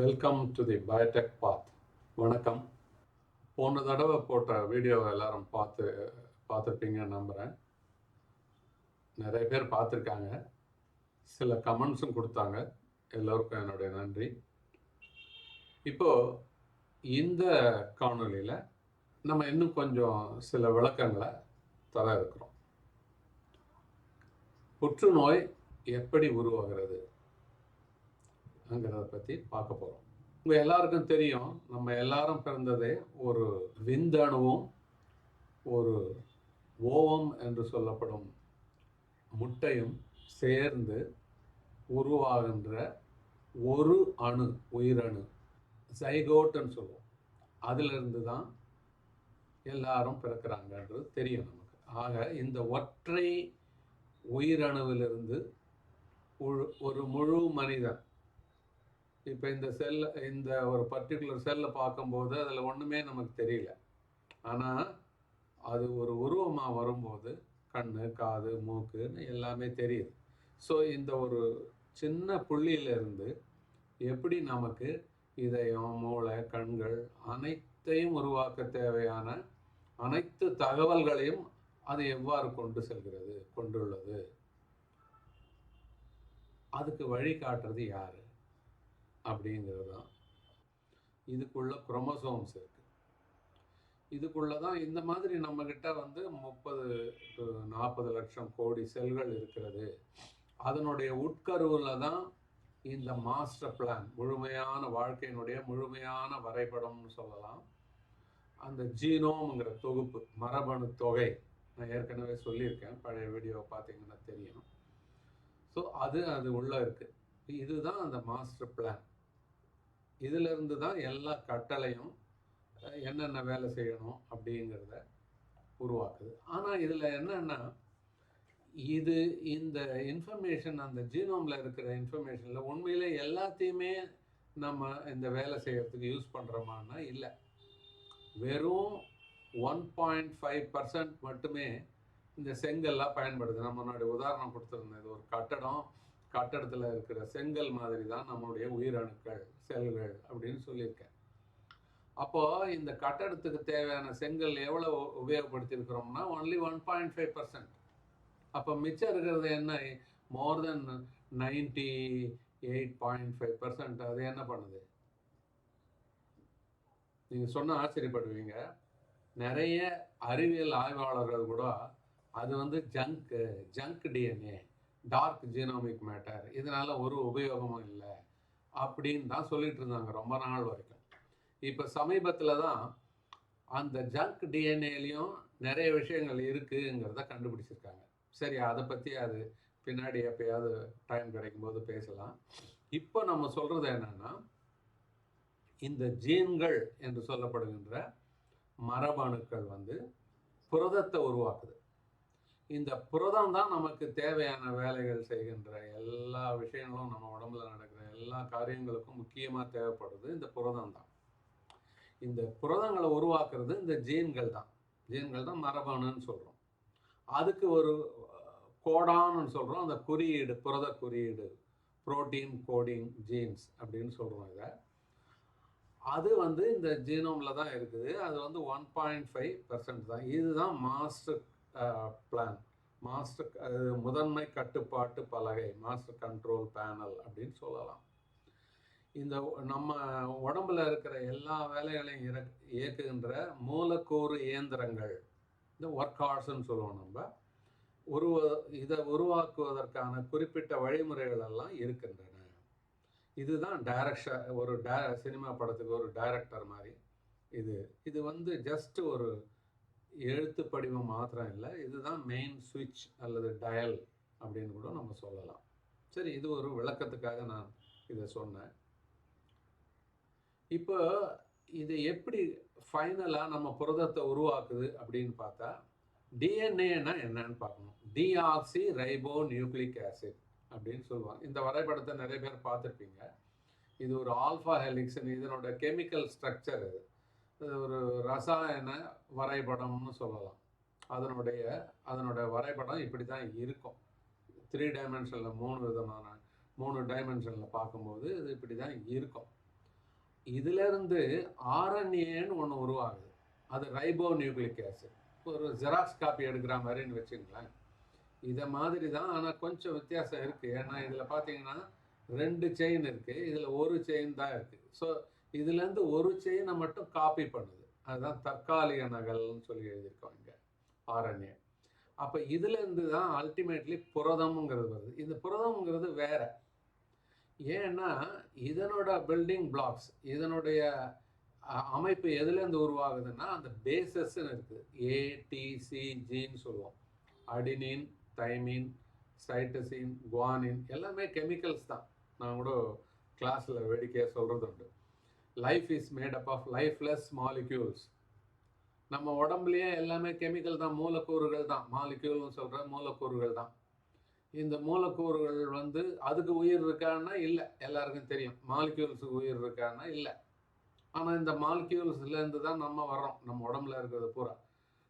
Welcome to the Biotech பாத். வணக்கம். போன தடவை போட்ட வீடியோவை எல்லாரும் பார்த்துருப்பீங்கன்னு நம்புகிறேன். நிறைய பேர் பார்த்துருக்காங்க, சில கமெண்ட்ஸும் கொடுத்தாங்க. எல்லோருக்கும் என்னுடைய நன்றி. இப்போது இந்த காணொலியில் நம்ம இன்னும் கொஞ்சம் சில விளக்கங்களை தர இருக்கிறோம். புற்றுநோய் எப்படி உருவாகிறது ங்கிறத பற்றி பார்க்க போகிறோம். உங்கள் எல்லாருக்கும் தெரியும், நம்ம எல்லாரும் பிறந்ததே ஒரு விந்தணுவும் ஒரு ஓவம் என்று சொல்லப்படும் முட்டையும் சேர்ந்து உருவாகின்ற ஒரு அணு, உயிரணு, ஜைகோட்னு சொல்லுவோம். அதிலிருந்து தான் எல்லாரும் பிறக்கிறாங்கன்றது தெரியும் நமக்கு. ஆக இந்த ஒற்றை உயிரணுவிலிருந்து ஒரு முழு மனிதன், இப்போ இந்த ஒரு பர்டிகுலர் செல்லை பார்க்கும்போது அதில் ஒன்றுமே நமக்கு தெரியல. ஆனால் அது ஒரு உருவமாக வரும்போது கண், காது, மூக்குன்னு எல்லாமே தெரியுது. ஸோ இந்த ஒரு சின்ன புள்ளியிலிருந்து எப்படி நமக்கு இதயம், மூளை, கண்கள் அனைத்தையும் உருவாக்க தேவையான அனைத்து தகவல்களையும் அது எவ்வாறு கொண்டுள்ளது, அதுக்கு வழி காட்டுறது யாரு அப்படிங்கிறது தான். இதுக்குள்ள குரோமோசோம்ஸ் இருக்கு. இதுக்குள்ள தான் இந்த மாதிரி நம்மக்கிட்ட 30 to 40 லட்சம் கோடி செல்கள் இருக்கிறது. அதனுடைய உட்கருவில் தான் இந்த மாஸ்டர் பிளான், முழுமையான வாழ்க்கையினுடைய முழுமையான வரைபடம்னு சொல்லலாம். அந்த ஜீனோம்ங்கிற தொகுப்பு, மரபணு தொகை, நான் ஏற்கனவே சொல்லியிருக்கேன், பழைய வீடியோவை பார்த்தீங்கன்னா தெரியும். ஸோ அது உள்ளே இருக்குது. இதுதான் அந்த மாஸ்டர் பிளான். இதிலிருந்து தான் எல்லா கட்டளையும் என்னென்ன வேலை செய்யணும் அப்படிங்கிறத உருவாக்குது. ஆனால் இதில் என்னென்னா, இந்த இன்ஃபர்மேஷன், அந்த ஜீனோமில் இருக்கிற இன்ஃபர்மேஷனில் உண்மையிலே எல்லாத்தையுமே நம்ம இந்த வேலை செய்கிறதுக்கு யூஸ் பண்ணுறோமான்னா இல்லை. வெறும் 1.5% மட்டுமே இந்த செங்கல்லாம் பயன்படுது. நம்ம முன்னாடி உதாரணம் கொடுத்துருந்தேன். இது ஒரு கட்டடத்தில் இருக்கிற செங்கல் மாதிரி தான் நம்மளுடைய உயிரணுக்கள், செல்கள் அப்படின்னு சொல்லியிருக்கேன். அப்போது இந்த கட்டடத்துக்கு தேவையான செங்கல் எவ்வளோ உபயோகப்படுத்தியிருக்கிறோம்னா ஒன்லி 1.5%. அப்போ மிச்சம் இருக்கிறது என்ன? மோர் தென் 98.5%. அது என்ன பண்ணுது? நீங்கள் சொன்ன ஆச்சரியப்படுவீங்க. நிறைய அறிவியல் ஆய்வாளர்கள் கூட அது junk DNA, dark genomic matter, இதனால் ஒரு உபயோகமும் இல்லை அப்படின்னு தான் சொல்லிட்டு இருந்தாங்க ரொம்ப நாள் வரைக்கும். இப்போ சமீபத்தில் தான் அந்த ஜங்க் டிஎன்ஏலையும் நிறைய விஷயங்கள் இருக்குங்கிறத கண்டுபிடிச்சிருக்காங்க. சரி, அதை பற்றி அது பின்னாடி எப்பயாவது டைம் கிடைக்கும்போது பேசலாம். இப்போ நம்ம சொல்கிறது என்னென்னா, இந்த ஜீன்கள் என்று சொல்லப்படுகின்ற மரபணுக்கள் புரதத்தை உருவாக்குது. இந்த புரதம் தான் நமக்கு தேவையான வேலைகள் செய்கின்ற எல்லா விஷயங்களும், நம்ம உடம்புல நடக்கிற எல்லா காரியங்களுக்கும் முக்கியமாக தேவைப்படுது இந்த புரதம் தான். இந்த புரதங்களை உருவாக்குறது இந்த ஜீன்கள் தான் மரபணுன்னு சொல்கிறோம். அதுக்கு ஒரு கோடான்னு சொல்கிறோம். அந்த குறியீடு, புரத குறியீடு, புரோட்டீன் கோடிங் ஜீன்ஸ் அப்படின்னு சொல்கிறோம். அது இந்த ஜீனோமில் தான் இருக்குது. அது 1.5% தான். இதுதான் மாஸ்டர் பிளான், முதன்மை கட்டுப்பாட்டு பலகை, மாஸ்டர் கண்ட்ரோல் பேனல் அப்படின்னு சொல்லலாம். இந்த நம்ம உடம்புல இருக்கிற எல்லா வேலைகளையும் இயக்குகின்ற மூலக்கூறு இயந்திரங்கள், இந்த ஒர்க் ஹார்ஸ்ன்னு சொல்லுவோம் நம்ம. இதை உருவாக்குவதற்கான குறிப்பிட்ட வழிமுறைகள் எல்லாம் இருக்கின்றன. இதுதான் சினிமா படத்துக்கு ஒரு டைரக்டர் மாதிரி. இது ஜஸ்ட் ஒரு எழுத்து படிவம் மாத்திரம் இல்லை, இதுதான் மெயின் சுவிட்ச் அல்லது டயல் அப்படின்னு கூட நம்ம சொல்லலாம். சரி, இது ஒரு விளக்கத்துக்காக நான் இதை சொன்னேன். இப்போ இது எப்படி ஃபைனலாக நம்ம புரதத்தை உருவாக்குது அப்படின்னு பார்த்தா, டிஎன்ஏன்னா என்னன்னு பார்க்கணும். டிஆக்சி ரைபோ நியூக்ளிக் ஆசிட் அப்படின்னு சொல்லுவாங்க. இந்த வரைபடத்தை நிறைய பேர் பார்த்துருப்பீங்க. இது ஒரு ஆல்ஃபா ஹெலிக்ஸ்னு இதனோட கெமிக்கல் ஸ்ட்ரக்சர். இது ஒரு ரசாயன வரைபடம்னு சொல்லலாம். அதனுடைய வரைபடம் இப்படி தான் இருக்கும். 3 டைமென்ஷனில் 3 டைமென்ஷனில் பார்க்கும்போது இது இப்படி தான் இருக்கும். இதிலிருந்து ஆர்என்ஏன்னு ஒன்று உருவாகுது. அது ரைபோ நியூக்ளிக் ஆசிட். ஒரு ஜெராக்ஸ் காப்பி எடுக்கிற மாதிரின்னு வச்சுங்களேன். இதை மாதிரி தான், ஆனால் கொஞ்சம் வித்தியாசம் இருக்குது. ஏன்னா இதில் பார்த்தீங்கன்னா 2 செயின் இருக்குது, இதில் ஒரு செயின் தான் இருக்குது. ஸோ இதுலேருந்து ஒரு செயினை மட்டும் காப்பி பண்ணுது. அதுதான் தற்காலிக நகல்னு சொல்லி எழுதியிருக்கோம் இங்கே ஆர்என்ஏ. அப்போ இதுலேருந்து தான் அல்டிமேட்லி புரதம்ங்கிறது வருது. இந்த புரதம்ங்கிறது வேற. ஏன்னா இதனோட பில்டிங் பிளாக்ஸ், இதனுடைய அமைப்பு எதுலேருந்து உருவாகுதுன்னா அந்த பேசஸ்ன்னு இருக்குது. ஏடிசி ஜின்னு சொல்லுவோம். அடினின், தைமின், சைட்டசின், குவானின் எல்லாமே கெமிக்கல்ஸ் தான். நான் கூட கிளாஸில் வேடிக்கையாக சொல்கிறது உண்டு. Life is made up of lifeless molecules. நம்ம உடம்புலையே எல்லாமே கெமிக்கல் தான், மூலக்கூறுகள் தான். மாலிக்யூல்னு சொல்கிற மூலக்கூறுகள் தான். இந்த மூலக்கூறுகள் வந்து அதுக்கு உயிர் இருக்கான்னா இல்லை, எல்லாருக்கும் தெரியும். மாலிக்யூல்ஸுக்கு உயிர் இருக்கான்னா இல்லை. ஆனால் இந்த மாலிக்யூல்ஸ்லேருந்து தான் நம்ம வர்றோம், நம்ம உடம்புல இருக்கிறது பூரா.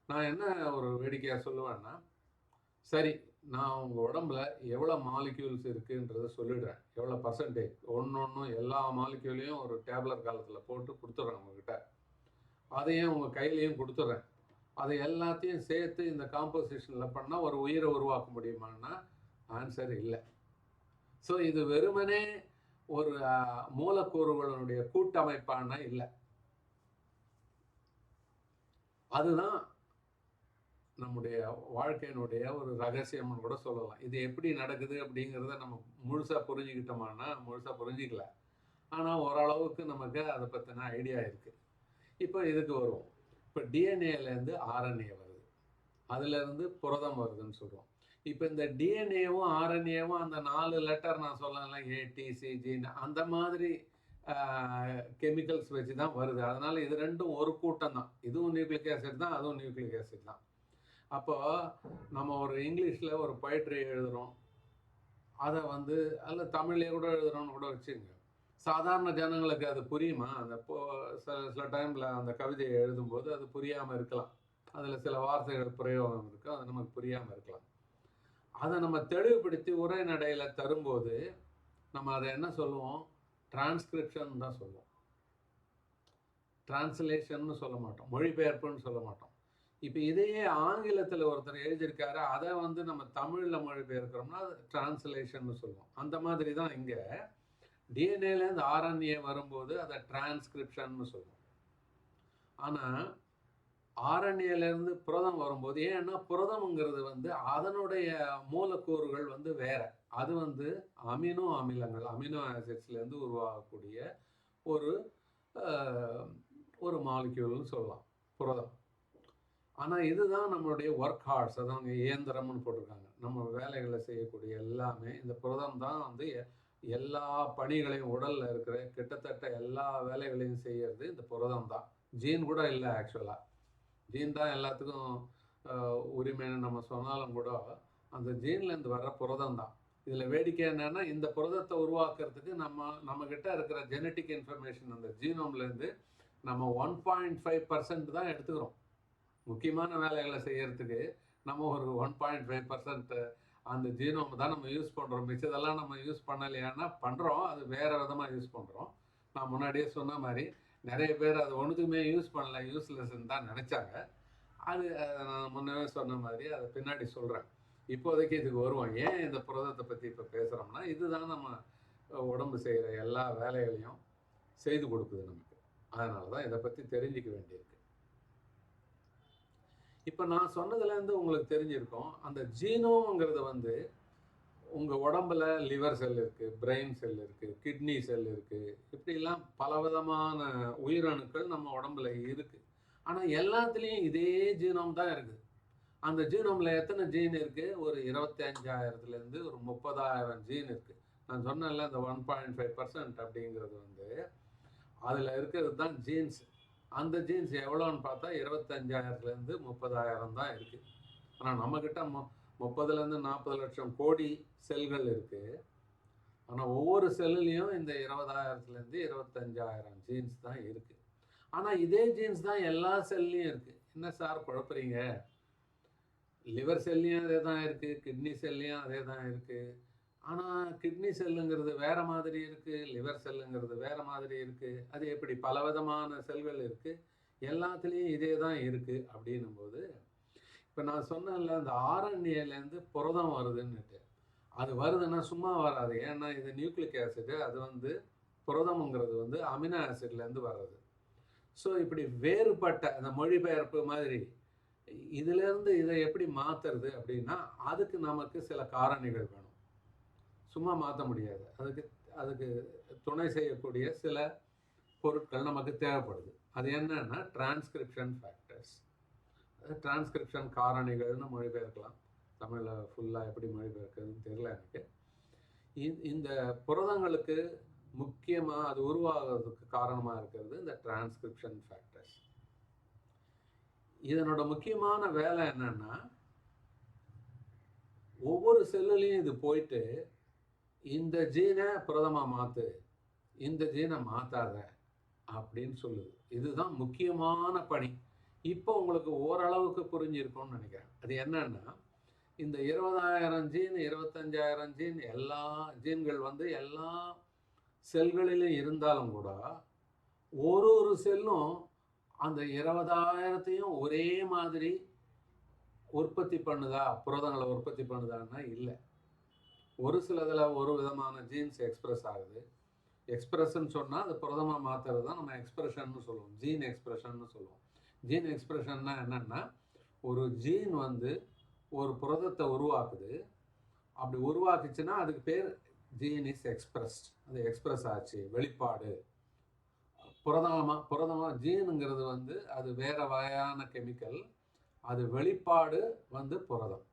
நான் என்ன ஒரு வேடிக்கையாக சொல்லுவேன்னா, சரி நான் உங்கள் உடம்புல எவ்வளோ மாலிக்யூல்ஸ் இருக்குன்றதை சொல்லிடுறேன், எவ்வளோ பர்சன்டேஜ். ஒன்றும் எல்லா மாலிக்யூலையும் ஒரு டேப்லெட் காலத்தில் போட்டு கொடுத்துட்றேன் உங்ககிட்ட. அதையும் உங்கள் கையிலையும் கொடுத்துட்றேன். அதை எல்லாத்தையும் சேர்த்து இந்த காம்போசிஷனில் பண்ணால் ஒரு உயிரை உருவாக்க முடியுமான்னா ஆன்சர் இல்லை. ஸோ இது வெறுமனே ஒரு மூலக்கூறுகளுடைய கூட்டமைப்பான இல்லை. அதுதான் நம்முடைய வாழ்க்கையினுடைய ஒரு ரகசியம்னு கூட சொல்லலாம். இது எப்படி நடக்குது அப்படிங்கிறத நம்ம முழுசாக புரிஞ்சுக்கிட்டோம்னா, முழுசாக புரிஞ்சிக்கல, ஆனால் ஓரளவுக்கு நமக்கு அதை பற்றின ஐடியா இருக்குது. இப்போ இதுக்கு வருவோம். இப்போ டிஎன்ஏலேருந்து ஆர்என்ஏ வருது, அதுலேருந்து புரதம் வருதுன்னு சொல்கிறோம். இப்போ இந்த டிஎன்ஏவும் ஆர்என்ஏவும் அந்த 4 லெட்டர் நான் சொல்லலாம், ஏடிசிஜின்னு அந்த மாதிரி கெமிக்கல்ஸ் வச்சு தான் வருது. அதனால் இது ரெண்டும் ஒரு கூட்டம் தான். இதுவும் நியூக்ளிக் ஆசிட் தான், அதுவும் நியூக்ளிக் ஆசிட் தான். அப்போது நம்ம ஒரு இங்கிலீஷில் ஒரு பொயட்ரி எழுதுகிறோம், அதை வந்து அல்ல தமிழ்லேயே கூட எழுதுகிறோன்னு கூட வச்சுங்க. சாதாரண ஜனங்களுக்கு அது புரியுமா? அந்த சில டைமில் அந்த கவிதையை எழுதும்போது அது புரியாமல் இருக்கலாம். அதில் சில வார்த்தைகள் பிரயோகம் இருக்குது, அது நமக்கு புரியாமல் இருக்கலாம். அதை நம்ம தெளிவுபடுத்தி உரைநடையில் தரும்போது நம்ம அதை என்ன சொல்லுவோம்? டிரான்ஸ்கிரிப்ஷன் தான் சொல்லுவோம். டிரான்ஸ்லேஷன் சொல்ல மாட்டோம், மொழிபெயர்ப்புன்னு சொல்ல மாட்டோம். இப்போ இதையே ஆங்கிலத்தில் ஒருத்தர் எழுதியிருக்காரு, அதை வந்து நம்ம தமிழில் மொழிபெயர்க்கிறோம்னா அது டிரான்ஸ்லேஷன் சொல்லுவோம். அந்த மாதிரி தான் இங்கே டிஎன்ஏலேருந்து ஆர்என்ஏ வரும்போது அதை டிரான்ஸ்கிரிப்ஷன் சொல்லுவோம். ஆனால் ஆர்என்ஏலேருந்து புரதம் வரும்போது, ஏன்னா புரதம்ங்கிறது வந்து அதனுடைய மூலக்கூறுகள் வந்து வேற. அது வந்து அமினோ அமிலங்கள், அமினோ ஆசிட்ஸ்லேருந்து உருவாகக்கூடிய ஒரு மாலிக்யூல்னு சொல்லலாம் புரதம். ஆனால் இதுதான் நம்மளுடைய ஒர்க் ஹார்ட்ஸ், அதான் இயந்திரம்னு போட்டிருக்காங்க. நம்ம வேலைகளை செய்யக்கூடிய எல்லாமே இந்த புரதம் தான் வந்து எல்லா பணிகளையும், உடலில் இருக்கிற கிட்டத்தட்ட எல்லா வேலைகளையும் செய்கிறது இந்த புரதம் தான். ஜீன் கூட இல்லை, ஆக்சுவலாக ஜீன் தான் எல்லாத்துக்கும் உரிமைன்னு நம்ம சொன்னாலும் கூட அந்த ஜீன்லேருந்து வர்ற புரதம் தான். இதில் வேடிக்கை என்னென்னா, இந்த புரதத்தை உருவாக்குறதுக்கு நம்மக்கிட்ட இருக்கிற ஜெனட்டிக் இன்ஃபர்மேஷன் அந்த ஜீனோம்லேருந்து நம்ம 1.5% தான் எடுத்துக்கிறோம். முக்கியமான வேலைகளை செய்யறதுக்கு நம்ம ஒரு 1.5% அந்த ஜீனோம் தான் நம்ம யூஸ் பண்ணுறோம். மிச்சதெல்லாம் நம்ம யூஸ் பண்ணலையானா பண்ணுறோம், அது வேறு விதமாக யூஸ் பண்ணுறோம். நான் முன்னாடியே சொன்ன மாதிரி நிறைய பேர் அது ஒன்றுத்துக்குமே யூஸ் பண்ணல, யூஸ்லெஸ்ன்னு தான் நினச்சாங்க. அது நான் முன்னவே சொன்ன மாதிரி அதை பின்னாடி சொல்கிறேன். இப்போதைக்கு இதுக்கு வருவோம். ஏன் இந்த புரதத்தை பற்றி இப்போ பேசுகிறோம்னா, இதுதான் நம்ம உடம்பு செய்கிற எல்லா வேலைகளையும் செய்து கொடுக்குது நமக்கு. அதனால தான் இதை பற்றி தெரிஞ்சிக்க வேண்டியிருக்கு. இப்போ நான் சொன்னதுலேருந்து உங்களுக்கு தெரிஞ்சிருக்கோம், அந்த ஜீனோம்ங்கிறது வந்து உங்கள் உடம்புல லிவர் செல் இருக்குது, பிரெயின் செல் இருக்குது, கிட்னி செல் இருக்குது, இப்படிலாம் பலவிதமான உயிரணுக்கள் நம்ம உடம்புல இருக்குது. ஆனால் எல்லாத்துலேயும் இதே ஜீனோம் தான் இருக்குது. அந்த ஜீனோமில் எத்தனை ஜீன் இருக்குது? ஒரு 25,000லேருந்து ஒரு 30,000 ஜீன் இருக்குது. நான் சொன்னேன்ல இந்த 1.5% அப்படிங்கிறது வந்து அதில் இருக்கிறது தான் ஜீன்ஸ். அந்த ஜீன்ஸ் எவ்வளோன்னு பார்த்தா 25,000லேருந்து 30,000 தான் இருக்குது. ஆனால் நம்மக்கிட்ட 30லேருந்து 40 லட்சம் கோடி செல்கள் இருக்குது. ஆனால் ஒவ்வொரு செல்லுலேயும் இந்த 20,000லேருந்து 25,000 ஜீன்ஸ் தான் இருக்குது. ஆனால் இதே ஜீன்ஸ் தான் எல்லா செல்லையும் இருக்குது. என்ன சார் குழப்பறீங்க? லிவர் செல்லையும் அதே தான் இருக்குது, கிட்னி செல்லையும் அதே தான் இருக்குது. ஆனால் கிட்னி செல்லுங்கிறது வேற மாதிரி இருக்குது, லிவர் செல்லுங்கிறது வேற மாதிரி இருக்குது. அது எப்படி பலவிதமான செல்கள் இருக்குது, எல்லாத்துலேயும் இதே தான் இருக்குது அப்படின்னும்போது, இப்போ நான் சொன்னேன்ல அந்த ஆர்என்ஏலேருந்து புரதம் வருதுன்னுட்டு, அது வருதுன்னா சும்மா வராது. ஏன்னா இது நியூக்ளிக் ஆசிடு, அது வந்து புரதம்ங்கிறது வந்து அமினோ ஆசிட்லேருந்து வர்றது. ஸோ இப்படி வேறுபட்ட அந்த மொழிபெயர்ப்பு மாதிரி இதிலேருந்து இதை எப்படி மாற்றுறது அப்படின்னா, அதுக்கு நமக்கு சில காரணிகள் வேணும். சும்மா மாற்ற முடியாது. அதுக்கு அதுக்கு துணை செய்யக்கூடிய சில பொருட்கள் நமக்கு தேவைப்படுது. அது என்னன்னா டிரான்ஸ்கிரிப்ஷன் ஃபேக்டர்ஸ். டிரான்ஸ்கிரிப்ஷன் காரணிகள்னு மொழிபெயர்க்கலாம். தமிழில் ஃபுல்லாக எப்படி மொழிபெயர்க்கிறதுன்னு தெரியல எனக்கு. இந்த புரதங்களுக்கு முக்கியமாக அது உருவாகிறதுக்கு காரணமாக இருக்கிறது இந்த டிரான்ஸ்கிரிப்ஷன் ஃபேக்டர்ஸ். இதனோட முக்கியமான வேலை என்னன்னா, ஒவ்வொரு செல்லுலையும் இது போயிட்டு இந்த ஜீனை புரதமாக மாற்று, இந்த ஜீனை மாற்றாத அப்படின்னு சொல்லுது. இதுதான் முக்கியமான பணி. இப்போ உங்களுக்கு ஓரளவுக்கு புரிஞ்சிருக்கும்னு நினைக்கிறேன். அது என்னன்னா, இந்த 20,000 ஜீன் 25,000 ஜீன் எல்லா ஜீன்கள் வந்து எல்லா செல்களிலும் இருந்தாலும் கூட ஒரு ஒரு செல்லும் அந்த 20,000த்தையும் ஒரே மாதிரி உற்பத்தி பண்ணுதா, புரதங்களை உற்பத்தி பண்ணுதான்னா இல்லை. ஒரு சிலதில் ஒரு விதமான ஜீன்ஸ் எக்ஸ்பிரஸ் ஆகுது. எக்ஸ்பிரஷன் சொன்னால் அது புரதமாக மாற்றுறது தான் நம்ம எக்ஸ்பிரஷன்னு சொல்லுவோம், ஜீன் எக்ஸ்பிரஷன்னு சொல்லுவோம். ஜீன் எக்ஸ்பிரஷன்னா என்னென்னா, ஒரு ஜீன் வந்து ஒரு புரதத்தை உருவாக்குது. அப்படி உருவாக்குச்சுன்னா அதுக்கு பேர் ஜீன் இஸ் எக்ஸ்பிரஸ்ட். அது எக்ஸ்பிரஸ் ஆச்சு, வெளிப்பாடு. புரதமாக ஜீனுங்கிறது வந்து அது வேற வகையான கெமிக்கல், அது வெளிப்பாடு வந்து புரதம்.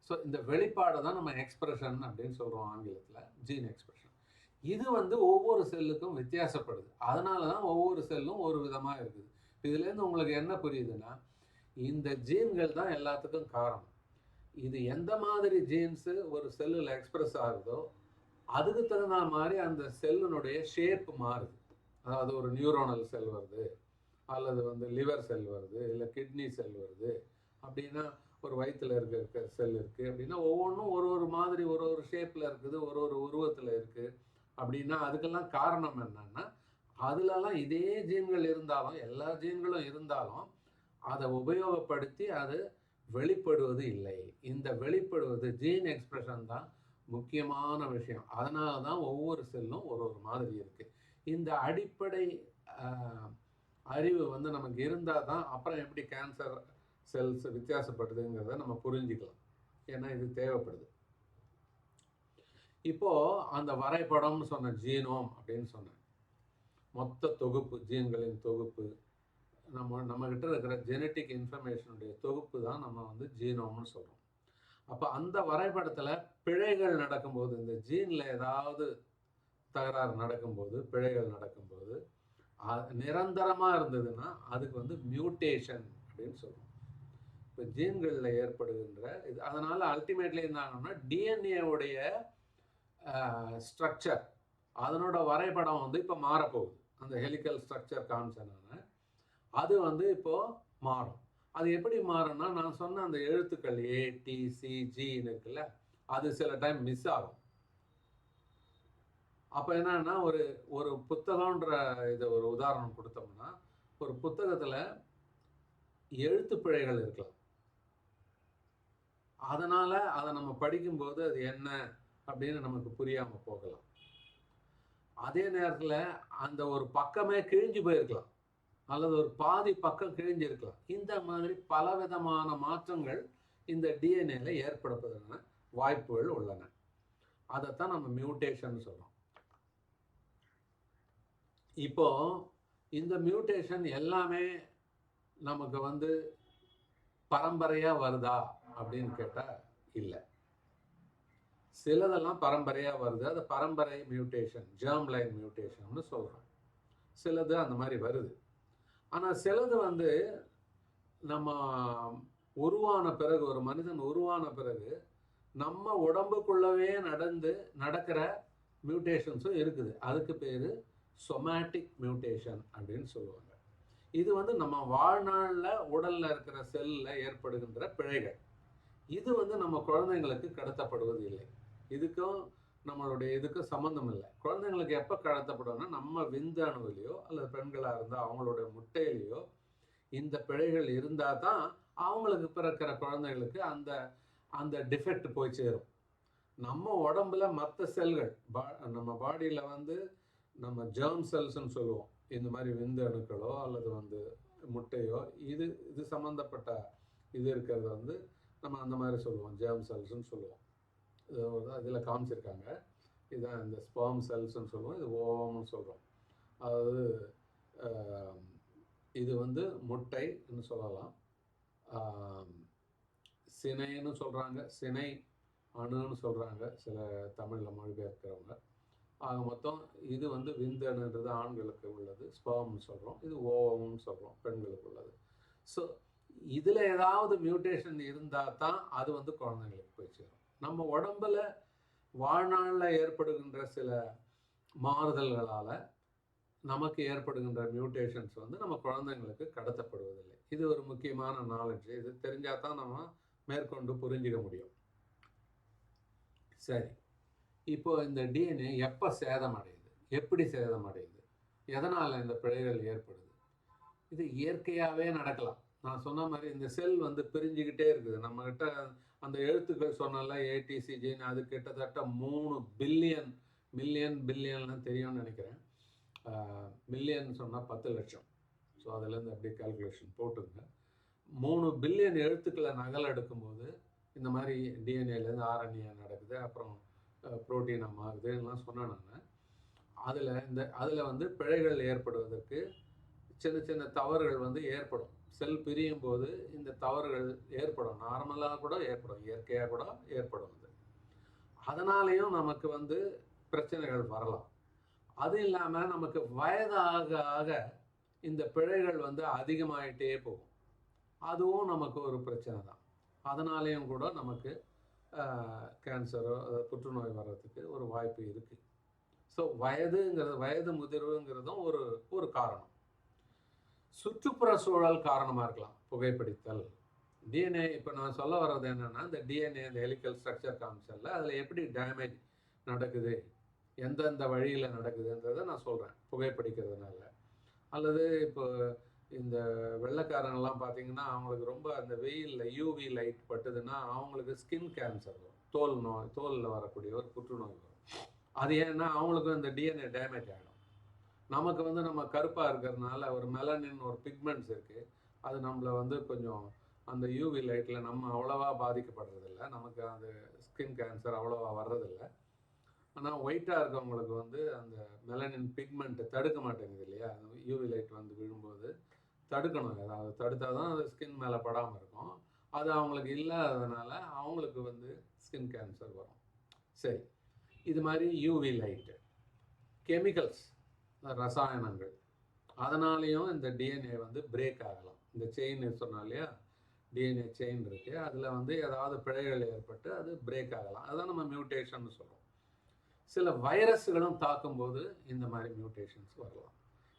ஸோ இந்த வெளிப்பாடு தான் நம்ம எக்ஸ்பிரஷன் அப்படின்னு சொல்கிறோம் ஆங்கிலத்தில், ஜீன் எக்ஸ்பிரஷன். இது வந்து ஒவ்வொரு செல்லுக்கும் வித்தியாசப்படுது. அதனால தான் ஒவ்வொரு செல்லும் ஒரு விதமாக இருக்குது. இதுலேருந்து உங்களுக்கு என்ன புரியுதுன்னா, இந்த ஜீன்கள் தான் எல்லாத்துக்கும் காரணம். இது எந்த மாதிரி ஜீன்ஸு ஒரு செல்லில் எக்ஸ்பிரஸ் ஆகுதோ அதுக்கு தகுந்த மாதிரி அந்த செல்லினுடைய ஷேப் மாறுது. அதாவது ஒரு நியூரோனல் செல் வருது, அல்லது வந்து லிவர் செல் வருது, இல்லை கிட்னி செல் வருது அப்படின்னா, ஒரு வயிற்றில் இருக்க செல் இருக்குது அப்படின்னா, ஒவ்வொன்றும் ஒரு ஒரு மாதிரி ஒரு ஒரு ஷேப்பில் இருக்குது, ஒரு ஒரு உருவத்தில் இருக்குது அப்படின்னா, அதுக்கெல்லாம் காரணம் என்னன்னா, அதுலலாம் இதே ஜீன்கள் இருந்தாலும், எல்லா ஜீன்களும் இருந்தாலும் அதை உபயோகப்படுத்தி அது வெளிப்படுவது இல்லை. இந்த வெளிப்படுவது ஜீன் எக்ஸ்பிரஷன் தான் முக்கியமான விஷயம். அதனால தான் ஒவ்வொரு செல்லும் ஒரு ஒரு மாதிரி இருக்குது. இந்த அடிப்படை அறிவு வந்து நமக்கு இருந்தால் தான் அப்புறம் எப்படி கேன்சர் செல்ஸ் வித்தியாசப்படுதுங்கிறத நம்ம புரிஞ்சுக்கலாம். ஏன்னா இது தேவைப்படுது. இப்போது அந்த வரைபடம்னு சொன்ன ஜீனோம் அப்படின்னு சொன்னேன். மொத்த தொகுப்பு, ஜீன்களின் தொகுப்பு, நம்மக்கிட்ட இருக்கிற ஜெனட்டிக் இன்ஃபர்மேஷனுடைய தொகுப்பு தான் நம்ம வந்து ஜீனோம்னு சொல்கிறோம். அப்போ அந்த வரைபடத்தில் பிழைகள் நடக்கும்போது, இந்த ஜீனில் ஏதாவது தகராறு நடக்கும்போது, பிழைகள் நடக்கும்போது, நிரந்தரமாக இருந்ததுன்னா அதுக்கு வந்து மியூட்டேஷன் அப்படின்னு சொல்லுவோம். இப்போ ஜீன்களில் ஏற்படுகின்ற இது, அதனால் அல்டிமேட்லி என்ன ஆகணும்னா, டிஎன்ஏவுடைய ஸ்ட்ரக்சர், அதனோட வரைபடம் வந்து இப்போ மாறப்போகுது. அந்த ஹெலிக்கல் ஸ்ட்ரக்சர் காமிச்சனால அது வந்து இப்போது மாறும். அது எப்படி மாறும்னா, நான் சொன்ன அந்த எழுத்துக்கள் ATCGன்னு இருக்குல்ல, அது சில டைம் மிஸ் ஆகும். அப்போ என்னன்னா, ஒரு புத்தகன்ற இதை ஒரு உதாரணம் கொடுத்தோம்னா, ஒரு புத்தகத்தில் எழுத்து பிழைகள் இருக்கலாம். அதனால் அதை நம்ம படிக்கும்போது அது என்ன அப்படின்னு நமக்கு புரியாமல் போகலாம். அதே நேரத்தில் அந்த ஒரு பக்கமே கிழிஞ்சு போயிருக்கலாம், அல்லது ஒரு பாதி பக்கம் கிழிஞ்சிருக்கலாம். இந்த மாதிரி பலவிதமான மாற்றங்கள் இந்த டிஎன்ஏல ஏற்படுவதற்கான வாய்ப்புகள் உள்ளன. அதைத்தான் நம்ம மியூட்டேஷன் சொல்கிறோம். இப்போ இந்த மியூட்டேஷன் எல்லாமே நமக்கு வந்து பரம்பரையாக வருதா அப்படின்னு கேட்டால் இல்லை. சிலதெல்லாம் பரம்பரையாக வருது, அது பரம்பரை மியூட்டேஷன், ஜெர்ம் லைன் மியூட்டேஷன்னு சொல்கிறோம். சிலது அந்த மாதிரி வருது. ஆனால் சிலது வந்து நம்ம உருவான பிறகு, ஒரு மனிதன் உருவான பிறகு நம்ம உடம்புக்குள்ளவே நடக்கிற மியூட்டேஷன்ஸும் இருக்குது. அதுக்கு பேர் சொமேட்டிக் மியூட்டேஷன் அப்படின்னு சொல்லுவாங்க. இது வந்து நம்ம வாழ்நாளில் உடலில் இருக்கிற செல்லில் ஏற்படுகின்ற பிழைகள். இது வந்து நம்ம குழந்தைங்களுக்கு கடத்தப்படுவது இல்லை. இதுக்கும் நம்மளுடைய இதுக்கும் சம்மந்தம் இல்லை. குழந்தைங்களுக்கு எப்போ கடத்தப்படும்னா நம்ம விந்தணுவிலையோ அல்லது பெண்களாக இருந்தால் அவங்களுடைய முட்டையிலையோ இந்த பிழைகள் இருந்தால் தான் அவங்களுக்கு பிறக்கிற குழந்தைகளுக்கு அந்த அந்த டிஃபெக்ட் போய் சேரும். நம்ம உடம்புல மற்ற செல்கள் நம்ம பாடியில் வந்து நம்ம ஜெர்ம் செல்ஸ்ன்னு சொல்லுவோம். இந்த மாதிரி விந்து அணுக்களோ அல்லது வந்து முட்டையோ இது இது சம்மந்தப்பட்ட இது இருக்கிறது வந்து நம்ம அந்த மாதிரி சொல்லுவோம், ஜெர்ம் செல்ஸ்ன்னு சொல்லுவோம். இதில் காமிச்சிருக்காங்க. இதுதான் இந்த ஸ்பெர்ம் செல்ஸ்ன்னு சொல்லுவோம், இது ஓவம்னு சொல்கிறோம். அதாவது இது வந்து முட்டைன்னு சொல்லலாம், சினைன்னு சொல்கிறாங்க, சினை அணுன்னு சொல்கிறாங்க சில தமிழில் மொழிபெயர்க்கிறவங்க. ஆக மொத்தம் இது வந்து விந்தணுன்றது ஆண்களுக்கு உள்ளது, ஸ்பெர்ம்னு சொல்கிறோம். இது ஓவம்னு சொல்கிறோம், பெண்களுக்கு உள்ளது. ஸோ இதில் ஏதாவது மியூட்டேஷன் இருந்தால் தான் அது வந்து குழந்தைங்களுக்கு போய் சேரும். நம்ம உடம்பில் வாழ்நாளில் ஏற்படுகின்ற சில மாறுதல்களால் நமக்கு ஏற்படுகின்ற மியூட்டேஷன்ஸ் வந்து நம்ம குழந்தைங்களுக்கு கடத்தப்படுவதில்லை. இது ஒரு முக்கியமான நாலேஜ். இது தெரிஞ்சால் தான் நம்ம மேற்கொண்டு புரிஞ்சிக்க முடியும். சரி, இப்போ இந்த டிஎன்ஏ எப்போ சேதமடையுது, எப்படி சேதமடையுது, எதனால் இந்த பிழைகள் ஏற்படுது? இது இயற்கையாகவே நடக்கலாம். நான் சொன்ன மாதிரி இந்த செல் வந்து பிரிஞ்சுக்கிட்டே இருக்குது. நம்மகிட்ட அந்த எழுத்துக்கள் சொன்னால ஏடிசிஜின்னு அது கிட்டத்தட்ட 3 பில்லியன், மில்லியன் பில்லியன்லாம் தெரியும்னு நினைக்கிறேன். மில்லியன் சொன்னால் 10 லட்சம். ஸோ அதுலேருந்து அப்படியே கால்குலேஷன் போட்டுங்க. 3 பில்லியன் எழுத்துக்களை நகல் எடுக்கும்போது இந்த மாதிரி டிஎன்ஏலேருந்து ஆர்என்ஏ நடக்குது, அப்புறம் புரோட்டீனாக மாறுதுலாம் சொன்னேன் நான். அதில் வந்து பிழைகள் ஏற்படுவதற்கு சின்ன சின்ன தவறுகள் வந்து ஏற்படும். செல் பிரியும் போது இந்த தவறுகள் ஏற்படும். நார்மலாக கூட ஏற்படும், இயற்கையாக கூட ஏற்படும். அதனாலேயும் நமக்கு வந்து பிரச்சனைகள் வரலாம். அது இல்லாமல் நமக்கு வயதாக ஆக இந்த பிழைகள் வந்து அதிகமாகிட்டே போகும். அதுவும் நமக்கு ஒரு பிரச்சனை தான். அதனாலேயும் கூட நமக்கு கேன்சரோ புற்றுநோய் வர்றதுக்கு ஒரு வாய்ப்பு இருக்குது. ஸோ வயது முதிர்வுங்கிறதும் ஒரு காரணம். சுற்றுப்புற சூழல் காரணமாக இருக்கலாம். புகைப்பிடித்தல், டிஎன்ஏ, இப்போ நான் சொல்ல வர்றது என்னென்னா, இந்த டிஎன்ஏ இந்த ஹெலிக்கல் ஸ்ட்ரக்சர் காமிச்சல அதில் எப்படி டேமேஜ் நடக்குது, எந்தெந்த வழியில் நடக்குதுன்றதை நான் சொல்கிறேன். புகைப்பிடிக்கிறதுனால அல்லது இப்போ இந்த வெள்ளைக்காரங்கெல்லாம் பார்த்தீங்கன்னா அவங்களுக்கு ரொம்ப அந்த வெயிலில் யூவி லைட் பட்டுதுன்னா அவங்களுக்கு ஸ்கின் கேன்சர் வரும், தோலில் வரக்கூடிய ஒரு புற்றுநோய் வரும். அது ஏன்னா அவங்களுக்கு அந்த டிஎன்ஏ டேமேஜ் ஆகிடும். நமக்கு வந்து நம்ம கருப்பாக இருக்கிறதுனால ஒரு மெலனின் ஒரு பிக்மெண்ட்ஸ் இருக்குது, அது நம்மளை வந்து கொஞ்சம் அந்த யூவி லைட்டில் நம்ம அவ்வளோவா பாதிக்கப்படுறதில்ல, நமக்கு அந்த ஸ்கின் கேன்சர் அவ்வளோவா வர்றதில்லை. ஆனால் ஒயிட்டாக இருக்கவங்களுக்கு வந்து அந்த மெலனின் பிக்மெண்ட்டை தடுக்க மாட்டேங்குது இல்லையா, யூவி லைட் வந்து விழும்போது தடுக்கணும். ஏதாவது தடுத்தால் தான் அது ஸ்கின் மேலே படாமல் இருக்கும். அது அவங்களுக்கு இல்லாததுனால அவங்களுக்கு வந்து ஸ்கின் கேன்சர் வரும். சரி, இது மாதிரி யூவி லைட்டு, கெமிக்கல்ஸ், ரசாயனங்கள், அதனாலேயும் இந்த டிஎன்ஏ வந்து பிரேக் ஆகலாம். இந்த செயின் சொன்னா இல்லையா, டிஎன்ஏ செயின் இருக்குது, அதில் வந்து ஏதாவது பிழைகள் ஏற்பட்டு அது பிரேக் ஆகலாம். அதுதான் நம்ம மியூட்டேஷன் சொல்கிறோம். சில வைரஸ்களும் தாக்கும்போது இந்த மாதிரி மியூட்டேஷன்ஸ் வரலாம்.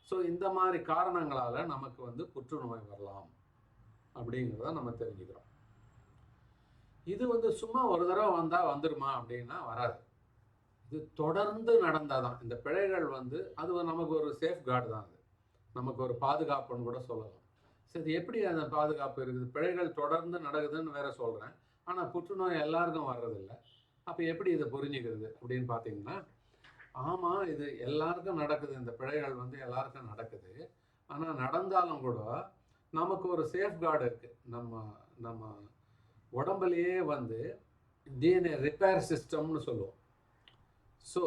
ஸோ இந்த மாதிரி காரணங்களால் நமக்கு வந்து புற்றுநோய் வரலாம் அப்படிங்கிறத நம்ம தெரிஞ்சுக்கிறோம். இது வந்து சும்மா ஒரு தடவை வந்தால் வந்துடுமா அப்படின்னா வராது. இது தொடர்ந்து நடந்தால் தான் இந்த பிழைகள் வந்து அது நமக்கு ஒரு சேஃப்கார்டு தான், அது நமக்கு ஒரு பாதுகாப்புன்னு கூட சொல்லலாம். சரி, எப்படி அந்த பாதுகாப்பு இருக்குது? பிழைகள் தொடர்ந்து நடக்குதுன்னு வேற சொல்கிறேன், ஆனால் புற்றுநோய் எல்லாருக்கும் வர்றதில்லை. அப்போ எப்படி இதை புரிஞ்சுக்கிறது அப்படின்னு பார்த்தீங்கன்னா, ஆமாம், இது எல்லாருக்கும் நடக்குது, இந்த பிழைகள் வந்து எல்லாருக்கும் நடக்குது. ஆனால் நடந்தாலும் கூட நமக்கு ஒரு சேஃப்கார்டு இருக்குது. நம்ம உடம்புலையே வந்து டிஎன்ஏ ரிப்பேர் சிஸ்டம்னு சொல்லுவோம். ஸோ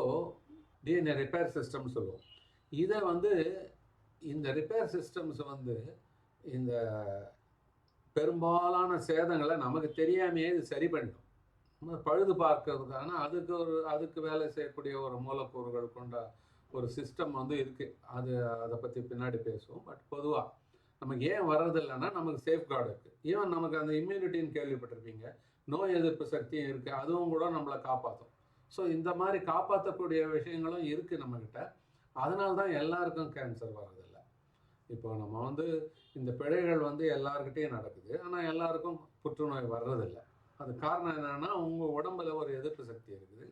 டிஎன்ஏ ரிப்பேர் சிஸ்டம்னு சொல்லுவோம். இதை வந்து இந்த ரிப்பேர் சிஸ்டம்ஸ் வந்து இந்த பெரும்பாலான சேதங்களை நமக்கு தெரியாமையே இது சரி பண்ணிடும். பழுது பார்க்கறதுக்கான அதுக்கு வேலை செய்யக்கூடிய ஒரு மூலக்கூறுகள் கொண்ட ஒரு சிஸ்டம் வந்து இருக்குது. அதை பற்றி பின்னாடி பேசுவோம். பட் பொதுவாக நமக்கு ஏன் வர்றதில்லைன்னா நமக்கு சேஃப்கார்டு இருக்குது. ஈவன் நமக்கு அந்த இம்யூனிட்டின்னு கேள்விப்பட்டிருப்பீங்க, நோய் எதிர்ப்பு சக்தியும் இருக்குது, அதுவும் கூட நம்மளை காப்பாற்றும். ஸோ இந்த மாதிரி காப்பாற்றக்கூடிய விஷயங்களும் இருக்குது நம்மக்கிட்ட. அதனால தான் எல்லாருக்கும் கேன்சர் வர்றதில்லை. இப்போ நம்ம வந்து இந்த பிழைகள் வந்து எல்லாருக்கிட்டையும் நடக்குது, ஆனால் எல்லாருக்கும் புற்றுநோய் வர்றதில்லை. அது காரணம் என்னன்னா உங்கள் உடம்புல ஒரு எதிர்ப்பு சக்தி இருக்குது,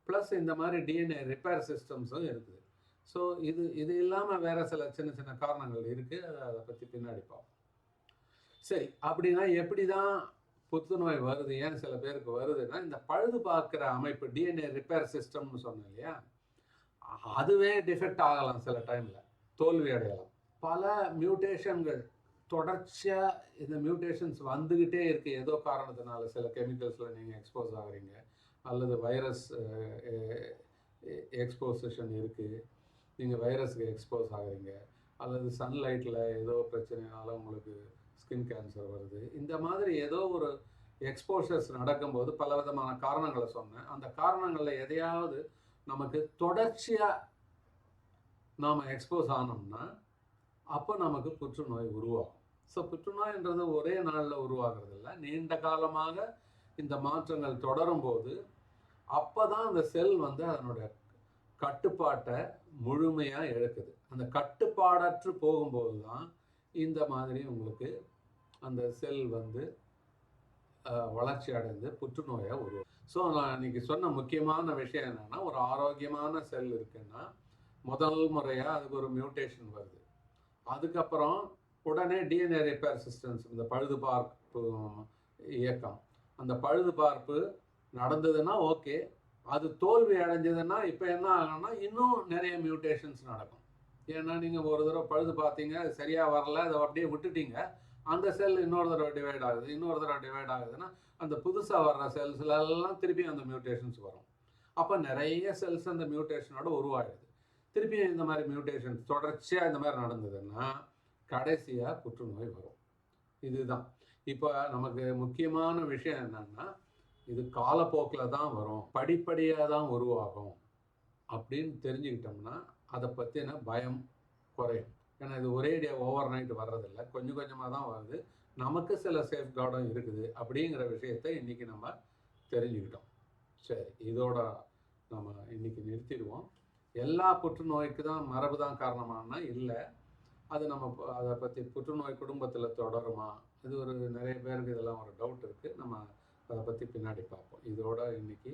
ப்ளஸ் இந்த மாதிரி டிஎன்ஏ ரிப்பேர் சிஸ்டம்ஸும் இருக்குது. ஸோ இது இது இல்லாமல் வேறு சில சின்ன சின்ன காரணங்கள் இருக்குது, அதை பற்றி பின்னாடி பார்ப்போம். சரி, அப்படின்னா எப்படி தான் புற்றுநோய் வருது, ஏன் சில பேருக்கு வருதுன்னா, இந்த பழுது பார்க்குற அமைப்பு டிஎன்ஏ ரிப்பேர் சிஸ்டம்னு சொன்னேன் இல்லையா, அதுவே டிஃபெக்ட் ஆகலாம், சில டைமில் தோல்வி அடையலாம். பல மியூட்டேஷன்கள் தொடர்ச்சியாக இந்த மியூட்டேஷன்ஸ் வந்துக்கிட்டே இருக்குது, ஏதோ காரணத்தினால. சில கெமிக்கல்ஸில் நீங்கள் எக்ஸ்போஸ் ஆகுறீங்க, அல்லது வைரஸ் எக்ஸ்போசிஷன் இருக்குது, நீங்கள் வைரஸுக்கு எக்ஸ்போஸ் ஆகுறீங்க, அல்லது சன்லைட்டில் ஏதோ பிரச்சனைனால உங்களுக்கு ஸ்கின் கேன்சர் வருது. இந்த மாதிரி ஏதோ ஒரு எக்ஸ்போஷர்ஸ் நடக்கும்போது பல விதமான காரணங்களை சொன்னேன். அந்த காரணங்களில் எதையாவது நமக்கு தொடர்ச்சியாக நாம் எக்ஸ்போஸ் ஆனோம்னா அப்போ நமக்கு புற்றுநோய் உருவாகும். ஸோ புற்றுநோய்ன்றது ஒரே நாளில் உருவாகிறது இல்லை, நீண்ட காலமாக இந்த மாற்றங்கள் தொடரும் போது அப்போ தான் அந்த செல் வந்து அதனுடைய கட்டுப்பாட்டை முழுமையாக இழக்குது. அந்த கட்டுப்பாடற்று போகும்போது தான் இந்த மாதிரி உங்களுக்கு அந்த செல் வந்து வளர்ச்சி அடைந்து புற்றுநோயை உருவாகும். ஸோ நான் இன்னைக்கு சொன்ன முக்கியமான விஷயம் என்னென்னா, ஒரு ஆரோக்கியமான செல் இருக்குன்னா முதல் முறையாக அதுக்கு ஒரு மியூட்டேஷன் வருது, அதுக்கப்புறம் உடனே டிஎன்ஏ ரிப்பேர் சிஸ்டம்ஸ், இந்த பழுதுபார்ப்பு இயக்கம், அந்த பழுதுபார்ப்பு நடந்ததுன்னா ஓகே, அது தோல்வி அடைஞ்சதுன்னா இப்போ என்ன ஆகும்னா இன்னும் நிறைய மியூட்டேஷன்ஸ் நடக்கும். ஏன்னா நீங்கள் ஒரு தடவை பழுது பார்த்தீங்க, அது சரியாக வரல, அதை அப்படியே விட்டுட்டீங்க, அந்த செல் இன்னொரு தடவை டிவைட் ஆகுது, இன்னொரு தடவை டிவைட் ஆகுதுன்னா அந்த புதுசாக வர்ற செல்ஸ்லாம் திருப்பி அந்த மியூட்டேஷன்ஸ் வரும். அப்போ நிறைய செல்ஸ் அந்த மியூட்டேஷனோட உருவாகுது. திருப்பி இந்த மாதிரி மியூட்டேஷன்ஸ் தொடர்ச்சியாக இந்த மாதிரி நடந்ததுன்னா கடைசியாக புற்றுநோய் வரும். இதுதான் இப்போ நமக்கு முக்கியமான விஷயம் என்னன்னா, இது காலப்போக்கில் தான் வரும், படிப்படியாக தான் உருவாகும் அப்படின்னு தெரிஞ்சுக்கிட்டோம்னா அதை பற்றின பயம் குறையும். ஏன்னா இது ஒரேடியாக ஓவர் நைட் வர்றதில்லை, கொஞ்சம் கொஞ்சமாக தான் வருது, நமக்கு சில சேஃப்கார்டும் இருக்குது அப்படிங்கிற விஷயத்தை இன்றைக்கி நம்ம தெரிஞ்சுக்கிட்டோம். சரி, இதோட நம்ம இன்றைக்கி நிறுத்திடுவோம். எல்லா புற்றுநோய்க்கு தான் மரபு தான் காரணமானா இல்லை, அது நம்ம அதை பற்றி புற்றுநோய் குடும்பத்தில் தொடருமா, இது ஒரு நிறைய பேருக்கு இதெல்லாம் ஒரு டவுட் இருக்குது. நம்ம அதை பற்றி பின்னாடி பார்ப்போம். இதோட இன்றைக்கி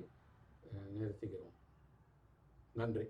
நிறுத்திக்கிறோம். நன்றி.